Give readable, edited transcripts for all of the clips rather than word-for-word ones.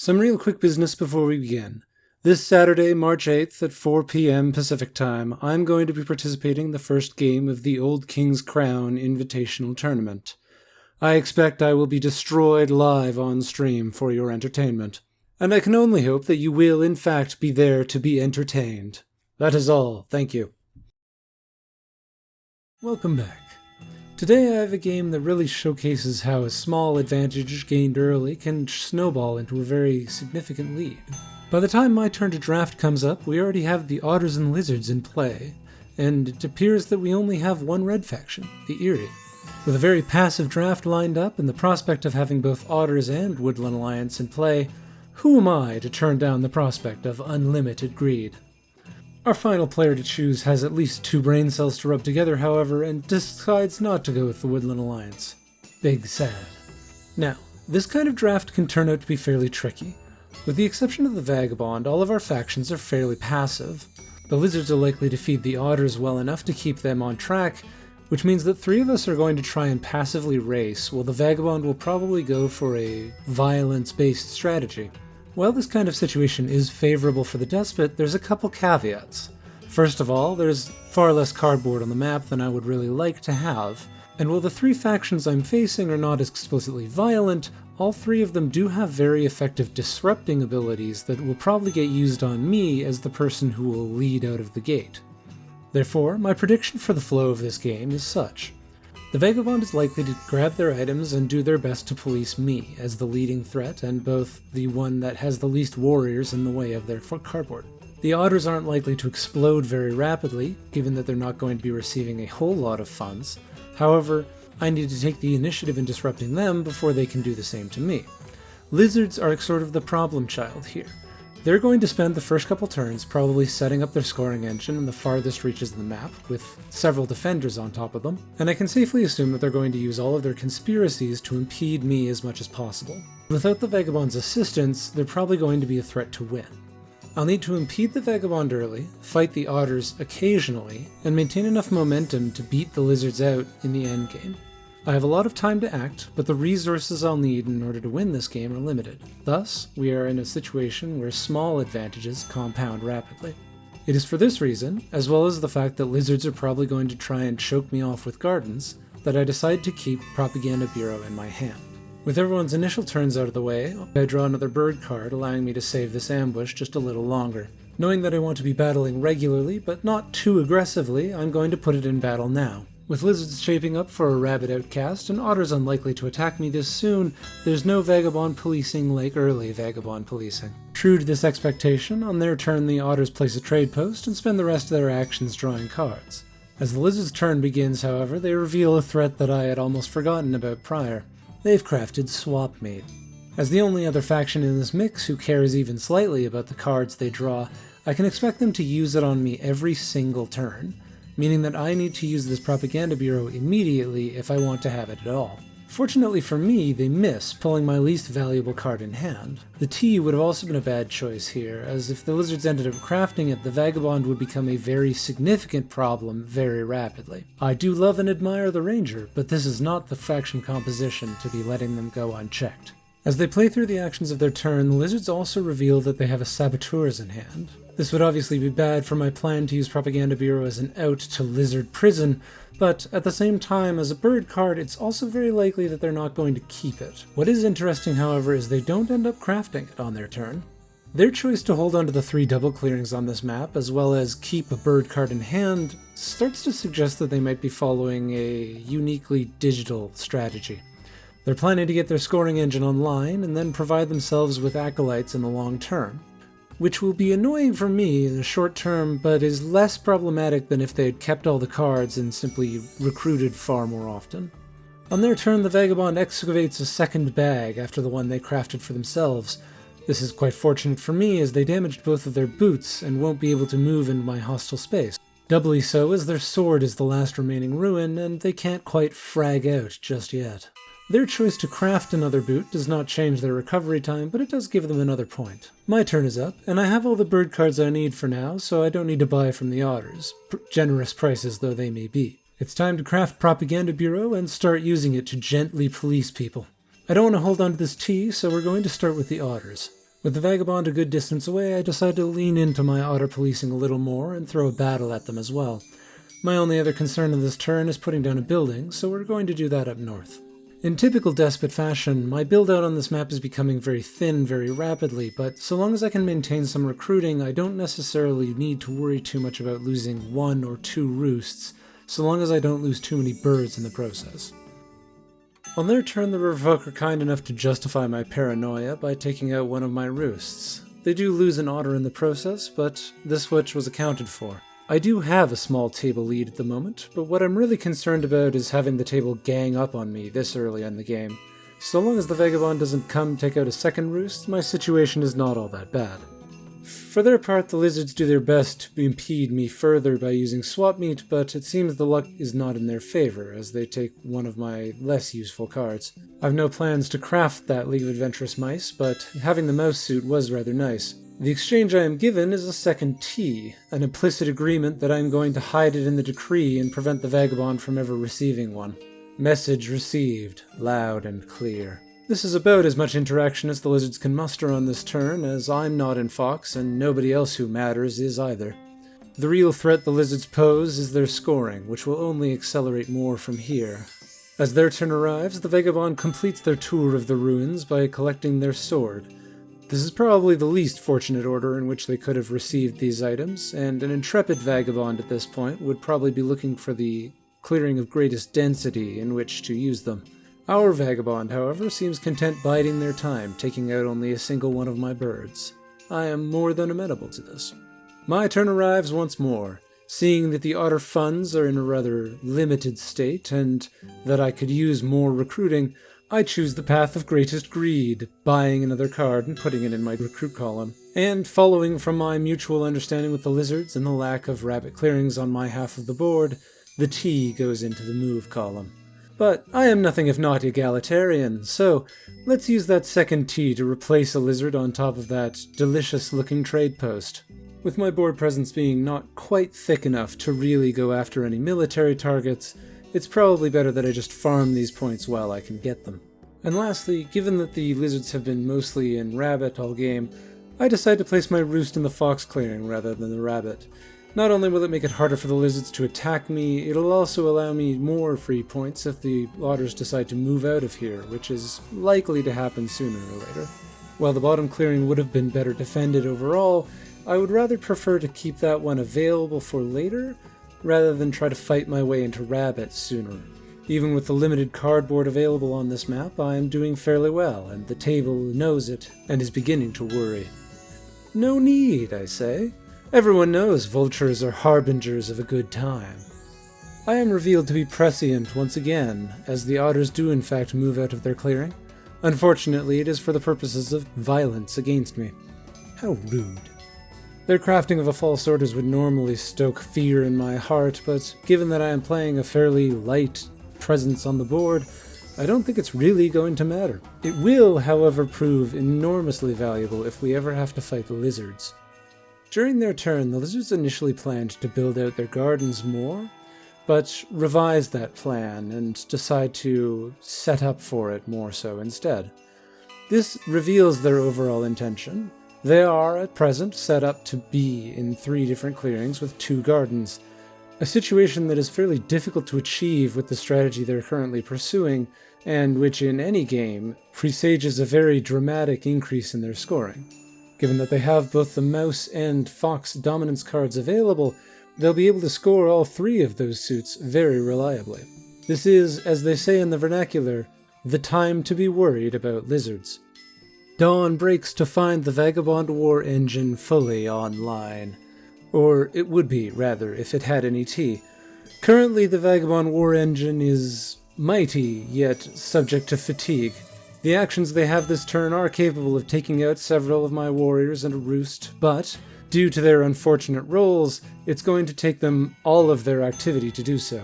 Some real quick business before we begin. This Saturday, March 8th at 4 p.m. Pacific Time, I'm going to be participating in the first game of the Old King's Crown Invitational Tournament. I expect I will be destroyed live on stream for your entertainment, and I can only hope that you will in fact be there to be entertained. That is all, thank you. Welcome back. Today I have a game that really showcases how a small advantage gained early can snowball into a very significant lead. By the time my turn to draft comes up, we already have the Otters and Lizards in play, and it appears that we only have one red faction, the EYRIE. With a very passive draft lined up and the prospect of having both Otters and Woodland Alliance in play, who am I to turn down the prospect of unlimited greed? Our final player to choose has at least 2 brain cells to rub together, however, and decides not to go with the Woodland Alliance. Big sad. Now, this kind of draft can turn out to be fairly tricky. With the exception of the Vagabond, all of our factions are fairly passive. The Lizards are likely to feed the Otters well enough to keep them on track, which means that 3 of us are going to try and passively race, while the Vagabond will probably go for a violence-based strategy. While this kind of situation is favorable for the Despot, there's a couple caveats. First of all, there's far less cardboard on the map than I would really like to have, and while the 3 factions I'm facing are not explicitly violent, all 3 of them do have very effective disrupting abilities that will probably get used on me as the person who will lead out of the gate. Therefore, my prediction for the flow of this game is such. The Vagabond is likely to grab their items and do their best to police me as the leading threat and both the one that has the least warriors in the way of their cardboard. The Otters aren't likely to explode very rapidly, given that they're not going to be receiving a whole lot of funds. However, I need to take the initiative in disrupting them before they can do the same to me. Lizards are sort of the problem child here. They're going to spend the first couple turns probably setting up their scoring engine in the farthest reaches of the map, with several defenders on top of them, and I can safely assume that they're going to use all of their conspiracies to impede me as much as possible. Without the Vagabond's assistance, they're probably going to be a threat to win. I'll need to impede the Vagabond early, fight the Otters occasionally, and maintain enough momentum to beat the Lizards out in the endgame. I have a lot of time to act, but the resources I'll need in order to win this game are limited. Thus, we are in a situation where small advantages compound rapidly. It is for this reason, as well as the fact that Lizards are probably going to try and choke me off with gardens, that I decide to keep Propaganda Bureau in my hand. With everyone's initial turns out of the way, I draw another bird card, allowing me to save this ambush just a little longer. Knowing that I want to be battling regularly, but not too aggressively, I'm going to put it in battle now. With Lizards shaping up for a rabid outcast and Otters unlikely to attack me this soon, there's no Vagabond policing like early Vagabond policing. True to this expectation, on their turn the Otters place a trade post and spend the rest of their actions drawing cards. As the Lizards' turn begins, however, they reveal a threat that I had almost forgotten about prior. They've crafted Swap Meet. As the only other faction in this mix who cares even slightly about the cards they draw, I can expect them to use it on me every single turn, meaning that I need to use this Propaganda Bureau immediately if I want to have it at all. Fortunately for me, they miss, pulling my least valuable card in hand. The T would have also been a bad choice here, as if the Lizards ended up crafting it, the Vagabond would become a very significant problem very rapidly. I do love and admire the Ranger, but this is not the faction composition to be letting them go unchecked. As they play through the actions of their turn, the Lizards also reveal that they have a Saboteurs in hand. This would obviously be bad for my plan to use Propaganda Bureau as an out to Lizard prison, but at the same time, as a bird card, it's also very likely that they're not going to keep it. What is interesting, however, is they don't end up crafting it on their turn. Their choice to hold onto the 3 double clearings on this map, as well as keep a bird card in hand, starts to suggest that they might be following a uniquely digital strategy. They're planning to get their scoring engine online and then provide themselves with acolytes in the long term, which will be annoying for me in the short term, but is less problematic than if they had kept all the cards and simply recruited far more often. On their turn, the Vagabond excavates a second bag after the one they crafted for themselves. This is quite fortunate for me, as they damaged both of their boots and won't be able to move into my hostile space. Doubly so as their sword is the last remaining ruin, and they can't quite frag out just yet. Their choice to craft another boot does not change their recovery time, but it does give them another point. My turn is up, and I have all the bird cards I need for now, so I don't need to buy from the Otters, generous prices though they may be. It's time to craft Propaganda Bureau and start using it to gently police people. I don't want to hold on to this T, so we're going to start with the Otters. With the vagabond a good distance away, I decide to lean into my otter policing a little more and throw a battle at them as well. My only other concern in this turn is putting down a building, so we're going to do that up north. In typical Despot fashion, my build-out on this map is becoming very thin very rapidly, but so long as I can maintain some recruiting, I don't necessarily need to worry too much about losing 1 or 2 roosts, so long as I don't lose too many birds in the process. On their turn, the Riverfolk are kind enough to justify my paranoia by taking out one of my roosts. They do lose an otter in the process, but this switch was accounted for. I do have a small table lead at the moment, but what I'm really concerned about is having the table gang up on me this early in the game. So long as the Vagabond doesn't come take out a second roost, my situation is not all that bad. For their part, the lizards do their best to impede me further by using swap meat, but it seems the luck is not in their favor, as they take one of my less useful cards. I've no plans to craft that League of Adventurous Mice, but having the mouse suit was rather nice. The exchange I am given is a second T, an implicit agreement that I am going to hide it in the decree and prevent the Vagabond from ever receiving one. Message received, loud and clear. This is about as much interaction as the lizards can muster on this turn, as I'm not in Fox and nobody else who matters is either. The real threat the lizards pose is their scoring, which will only accelerate more from here. As their turn arrives, the Vagabond completes their tour of the ruins by collecting their sword. This is probably the least fortunate order in which they could have received these items, and an intrepid vagabond at this point would probably be looking for the clearing of greatest density in which to use them. Our vagabond, however, seems content biding their time, taking out only a single one of my birds. I am more than amenable to this. My turn arrives once more. Seeing that the otter funds are in a rather limited state, and that I could use more recruiting, I choose the path of greatest greed, buying another card and putting it in my recruit column. And following from my mutual understanding with the lizards and the lack of rabbit clearings on my half of the board, the T goes into the move column. But I am nothing if not egalitarian, so let's use that second T to replace a lizard on top of that delicious-looking trade post. With my board presence being not quite thick enough to really go after any military targets, it's probably better that I just farm these points while I can get them. And lastly, given that the lizards have been mostly in rabbit all game, I decide to place my roost in the fox clearing rather than the rabbit. Not only will it make it harder for the lizards to attack me, it'll also allow me more free points if the otters decide to move out of here, which is likely to happen sooner or later. While the bottom clearing would have been better defended overall, I would rather prefer to keep that one available for later, rather than try to fight my way into rabbits sooner. Even with the limited cardboard available on this map, I am doing fairly well, and the table knows it, and is beginning to worry. No need, I say. Everyone knows vultures are harbingers of a good time. I am revealed to be prescient once again, as the otters do in fact move out of their clearing. Unfortunately, it is for the purposes of violence against me. How rude. Their crafting of a false orders would normally stoke fear in my heart, but given that I am playing a fairly light presence on the board, I don't think it's really going to matter. It will, however, prove enormously valuable if we ever have to fight the lizards. During their turn, the lizards initially planned to build out their gardens more, but revise that plan and decide to set up for it more so instead. This reveals their overall intention. They are, at present, set up to be in 3 different clearings with 2 gardens, a situation that is fairly difficult to achieve with the strategy they're currently pursuing, and which in any game presages a very dramatic increase in their scoring. Given that they have both the mouse and fox dominance cards available, they'll be able to score all 3 of those suits very reliably. This is, as they say in the vernacular, the time to be worried about lizards. Dawn breaks to find the Vagabond War engine fully online. Or it would be, rather, if it had any T. Currently, the Vagabond War engine is mighty, yet subject to fatigue. The actions they have this turn are capable of taking out several of my warriors and a roost, but, due to their unfortunate rolls, it's going to take them all of their activity to do so.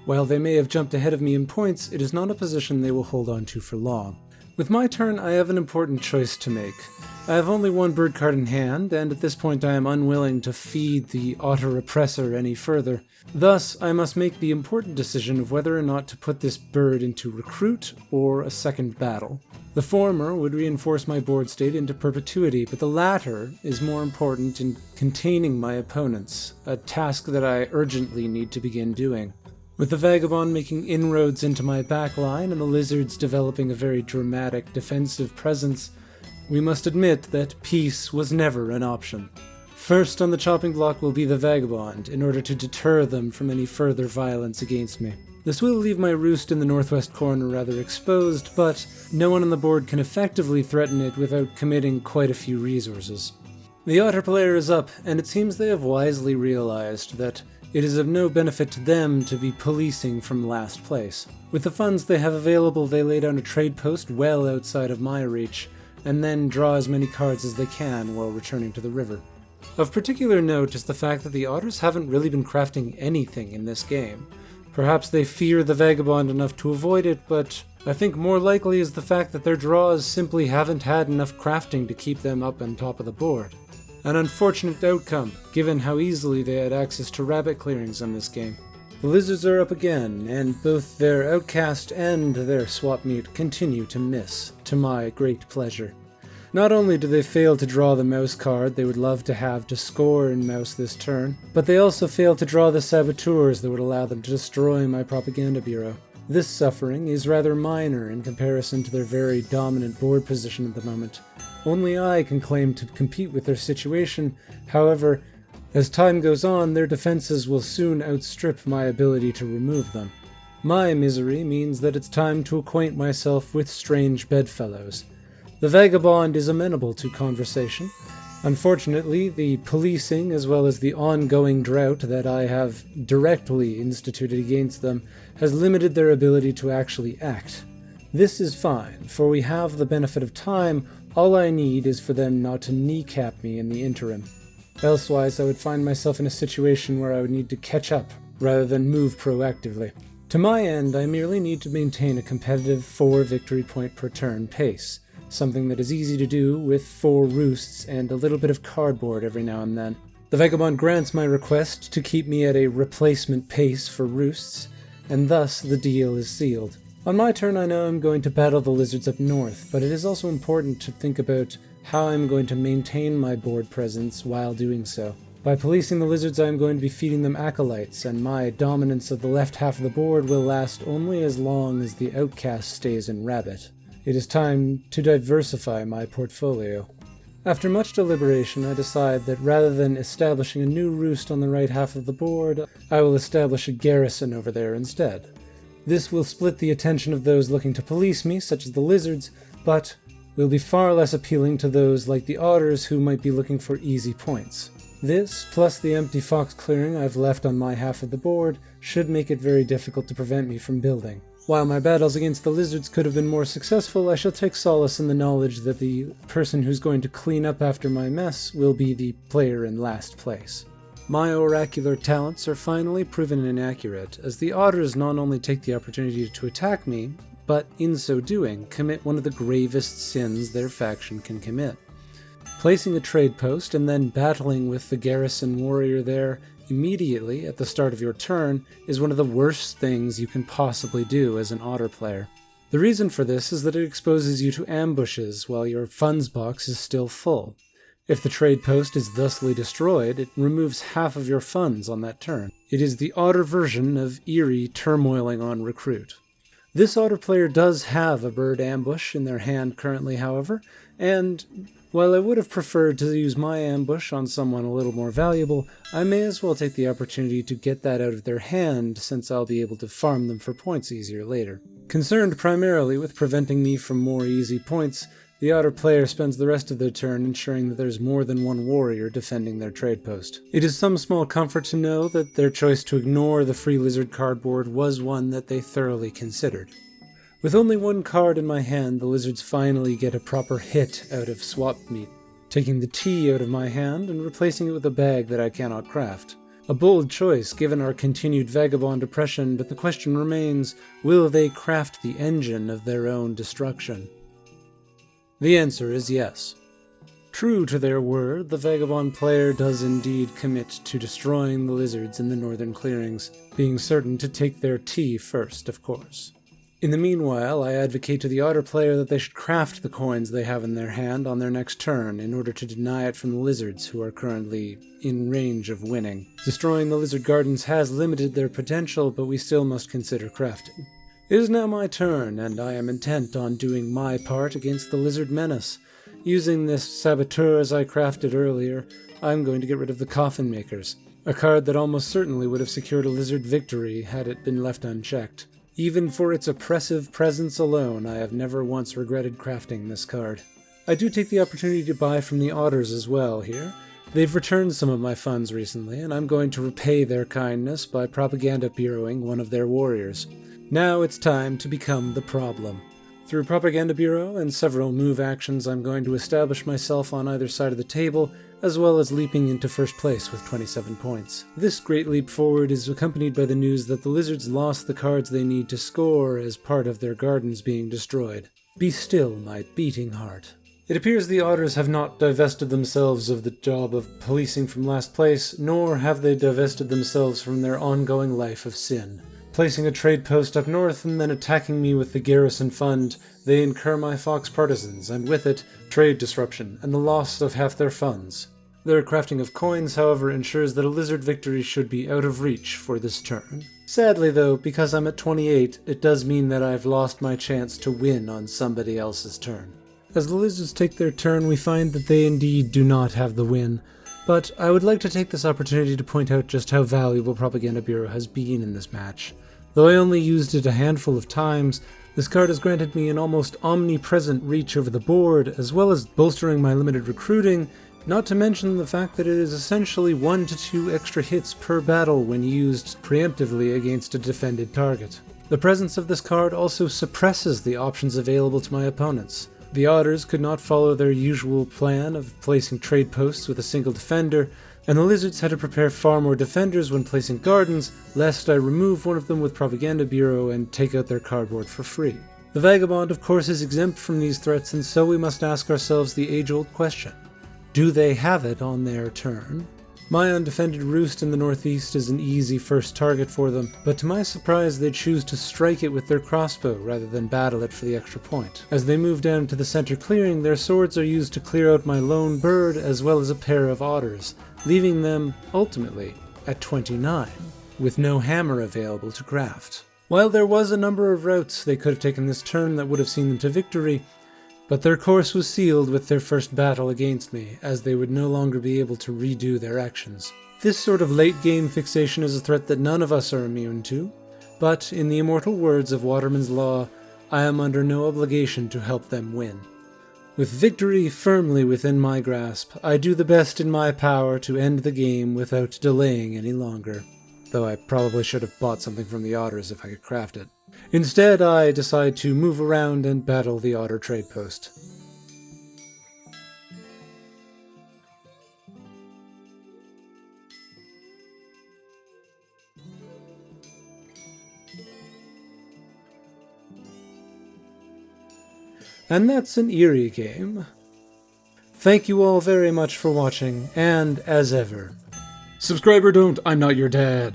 While they may have jumped ahead of me in points, it is not a position they will hold on to for long. With my turn, I have an important choice to make. I have only 1 bird card in hand, and at this point I am unwilling to feed the otter oppressor any further. Thus, I must make the important decision of whether or not to put this bird into recruit or a second battle. The former would reinforce my board state into perpetuity, but the latter is more important in containing my opponents, a task that I urgently need to begin doing. With the Vagabond making inroads into my backline and the Lizards developing a very dramatic defensive presence, we must admit that peace was never an option. First on the chopping block will be the Vagabond, in order to deter them from any further violence against me. This will leave my roost in the northwest corner rather exposed, but no one on the board can effectively threaten it without committing quite a few resources. The Otter player is up, and it seems they have wisely realized that it is of no benefit to them to be policing from last place. With the funds they have available, they lay down a trade post well outside of my reach, and then draw as many cards as they can while returning to the river. Of particular note is the fact that the Otters haven't really been crafting anything in this game. Perhaps they fear the Vagabond enough to avoid it, but I think more likely is the fact that their draws simply haven't had enough crafting to keep them up on top of the board. An unfortunate outcome, given how easily they had access to rabbit clearings in this game. The Lizards are up again, and both their Outcast and their swap meet continue to miss, to my great pleasure. Not only do they fail to draw the mouse card they would love to have to score in mouse this turn, but they also fail to draw the saboteurs that would allow them to destroy my propaganda bureau. This suffering is rather minor in comparison to their very dominant board position at the moment. Only I can claim to compete with their situation, however, as time goes on, their defenses will soon outstrip my ability to remove them. My misery means that it's time to acquaint myself with strange bedfellows. The Vagabond is amenable to conversation. Unfortunately, the policing as well as the ongoing drought that I have directly instituted against them has limited their ability to actually act. This is fine, for we have the benefit of time. All I need is for them not to kneecap me in the interim. Elsewise, I would find myself in a situation where I would need to catch up rather than move proactively. To my end, I merely need to maintain a competitive 4 victory point per turn pace. Something that is easy to do with 4 roosts and a little bit of cardboard every now and then. The Vagabond grants my request to keep me at a replacement pace for roosts, and thus the deal is sealed. On my turn, I know I'm going to battle the Lizards up north, but it is also important to think about how I'm going to maintain my board presence while doing so. By policing the Lizards, I am going to be feeding them acolytes, and my dominance of the left half of the board will last only as long as the Outcast stays in Rabbit. It is time to diversify my portfolio. After much deliberation, I decide that rather than establishing a new roost on the right half of the board, I will establish a garrison over there instead. This will split the attention of those looking to police me, such as the Lizards, but will be far less appealing to those like the Otters who might be looking for easy points. This, plus the empty fox clearing I've left on my half of the board, should make it very difficult to prevent me from building. While my battles against the Lizards could have been more successful, I shall take solace in the knowledge that the person who's going to clean up after my mess will be the player in last place. My oracular talents are finally proven inaccurate, as the Otters not only take the opportunity to attack me, but in so doing, commit one of the gravest sins their faction can commit. Placing a trade post and then battling with the garrison warrior there immediately at the start of your turn is one of the worst things you can possibly do as an Otter player. The reason for this is that it exposes you to ambushes while your funds box is still full. If the trade post is thusly destroyed, it removes half of your funds on that turn. It is the Otter version of EYRIE turmoiling on recruit. This Otter player does have a bird ambush in their hand currently, however, and while I would have preferred to use my ambush on someone a little more valuable, I may as well take the opportunity to get that out of their hand, since I'll be able to farm them for points easier later. Concerned primarily with preventing me from more easy points, the Otter player spends the rest of their turn ensuring that there's more than one warrior defending their trade post. It is some small comfort to know that their choice to ignore the free Lizard cardboard was one that they thoroughly considered. With only one card in my hand, the Lizards finally get a proper hit out of swap meat, taking the tea out of my hand and replacing it with a bag that I cannot craft. A bold choice given our continued vagabond oppression, but the question remains, will they craft the engine of their own destruction? The answer is yes. True to their word, the vagabond player does indeed commit to destroying the Lizards in the northern clearings, being certain to take their tea first, of course. In the meanwhile, I advocate to the otter player that they should craft the coins they have in their hand on their next turn in order to deny it from the lizards who are currently in range of winning. Destroying the lizard gardens has limited their potential, but we still must consider crafting. It is now my turn, and I am intent on doing my part against the lizard menace. Using this saboteur as I crafted earlier, I'm going to get rid of the coffin makers, a card that almost certainly would have secured a lizard victory had it been left unchecked. Even for its oppressive presence alone, I have never once regretted crafting this card. I do take the opportunity to buy from the otters as well here. They've returned some of my funds recently, and I'm going to repay their kindness by propaganda bureauing one of their warriors. Now it's time to become the problem. Through Propaganda Bureau and several move actions, I'm going to establish myself on either side of the table, as well as leaping into first place with 27 points. This great leap forward is accompanied by the news that the lizards lost the cards they need to score as part of their gardens being destroyed. Be still, my beating heart. It appears the otters have not divested themselves of the job of policing from last place, nor have they divested themselves from their ongoing life of sin. Placing a trade post up north and then attacking me with the garrison fund, they incur my fox partisans, and with it, trade disruption and the loss of half their funds. Their crafting of coins, however, ensures that a lizard victory should be out of reach for this turn. Sadly though, because I'm at 28, it does mean that I've lost my chance to win on somebody else's turn. As the lizards take their turn, we find that they indeed do not have the win. But I would like to take this opportunity to point out just how valuable Propaganda Bureau has been in this match. Though I only used it a handful of times, this card has granted me an almost omnipresent reach over the board, as well as bolstering my limited recruiting, not to mention the fact that it is essentially 1 to 2 extra hits per battle when used preemptively against a defended target. The presence of this card also suppresses the options available to my opponents. The otters could not follow their usual plan of placing trade posts with a single defender, and the lizards had to prepare far more defenders when placing gardens, lest I remove one of them with Propaganda Bureau and take out their cardboard for free. The vagabond, of course, is exempt from these threats, and so we must ask ourselves the age-old question. Do they have it on their turn? My undefended roost in the northeast is an easy first target for them, but to my surprise they choose to strike it with their crossbow rather than battle it for the extra point. As they move down to the center clearing, their swords are used to clear out my lone bird as well as a pair of otters, leaving them, ultimately, at 29, with no hammer available to craft. While there was a number of routes they could have taken this turn that would have seen them to victory, but their course was sealed with their first battle against me, as they would no longer be able to redo their actions. This sort of late-game fixation is a threat that none of us are immune to, but in the immortal words of Waterman's Law, I am under no obligation to help them win. With victory firmly within my grasp, I do the best in my power to end the game without delaying any longer, though I probably should have bought something from the otters if I could craft it. Instead, I decide to move around and battle the otter trade post. And that's an EYRIE game. Thank you all very much for watching, and as ever, subscribe or don't, I'm not your dad.